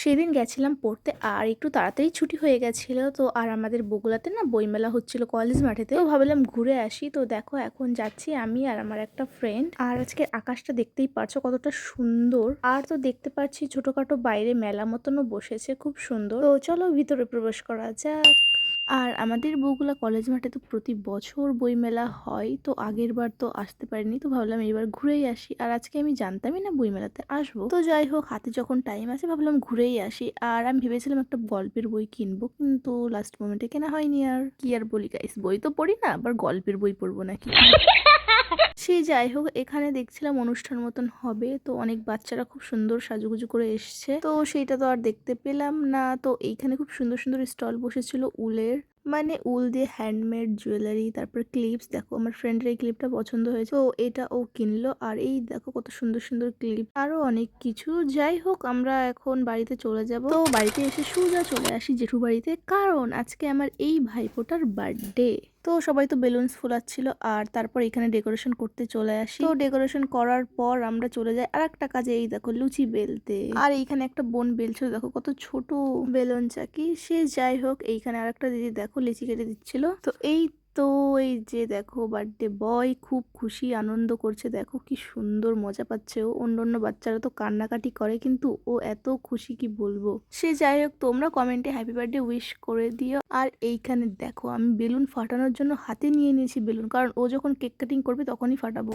সেদিন গেছিলাম পড়তে আর একটু তাড়াতাড়ি ছুটি হয়ে গেছিল। তো আর আমাদের বগুড়াতে না বইমেলা হচ্ছিল কলেজ মাঠেতে। তো ভাবলাম ঘুরে আসি। তো দেখো এখন যাচ্ছি আমি আর আমার একটা ফ্রেন্ড। আর আজকে আকাশটা দেখতেই পারছো কতটা সুন্দর। আর তো দেখতে পাচ্ছি ছোটখাটো বাইরে মেলা মতনও বসেছে, খুব সুন্দর। তো চলো ভিতরে প্রবেশ করা যাক। আর আমাদের বগুড়া কলেজ মাঠে তো প্রতি বছর বইমেলা হয়। তো আগের বার তো আসতে পারিনি, তো ভাবলাম এবার ঘুরেই আসি। আর আজকে আমি জানতামই না বইমেলাতে আসবো। তো যাই হোক, হাতে যখন টাইম আছে ভাবলাম ঘুরেই আসি। আর আমি ভেবেছিলাম একটা গল্পের বই কিনবো, কিন্তু লাস্ট মোমেন্টে কেনা হয়নি। আর কি আর বলি গাইস, বই তো পড়ি না, আবার গল্পের বই পড়বো নাকি। সে যাই হোক, এখানে দেখছিলাম অনুষ্ঠান মতন হবে, তো অনেক বাচ্চারা খুব সুন্দর সাজুগুজু করে এসছে। তো সেইটা তো আর দেখতে পেলাম না। তো এইখানে খুব সুন্দর সুন্দর স্টল বসেছিল উলের, মানে উল দিয়ে হ্যান্ডমেড জুয়েলারি, তারপর ক্লিপস। দেখো আমার ফ্রেন্ডের এই ক্লিপটা পছন্দ হয়েছে, তো এটা ও কিনলো। আর এই দেখো কত সুন্দর সুন্দর ক্লিপ, আরো অনেক কিছু। যাই হোক, আমরা এখন বাড়িতে চলে যাব। তো বাড়িতে এসে সোজা চলে আসি জেঠু বাড়িতে, কারণ আজকে আমার এই ভাইপোটার বার্থডে। তো সবাই তো বেলুনস ফোলাচ্ছিল, আর তারপর এখানে ডেকোরেশন করতে চলে আসি। তো ডেকোরেশন করার পর আমরা চলে যাই আর একটা কাজে, এই দেখো লুচি বেলতে। আর এইখানে একটা বোন বেলছিল, দেখো কত ছোট বেলুন চাকি। সে যাই হোক, এইখানে আর একটা দিদি দেখো লিচি কেটে দিচ্ছিল। তো তো এই যে দেখো বার্থডে বয় খুব খুশি আনন্দ করছে, দেখো কি সুন্দর মজা পাচ্ছে ও। অন্য অন্য বাচ্চারা তো কান্নাকাটি করে, কিন্তু ও এত খুশি কি বলবো। সে যাই হোক, তোমরা কমেন্টে হ্যাপি বার্থডে উইশ করে দিও। আর এইখানে দেখো আমি বেলুন ফাটানোর জন্য হাতে নিয়ে নিয়েছি বেলুন, কারণ ও যখন কেক কাটিং করবে তখনই ফাটাবো।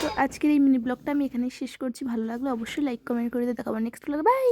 তো আজকের এই মিনি ব্লগটা আমি এখানে শেষ করছি। ভালো লাগলো অবশ্যই লাইক কমেন্ট করে দিয়ে দেখাবো নেক্সট ব্লগে। বাই।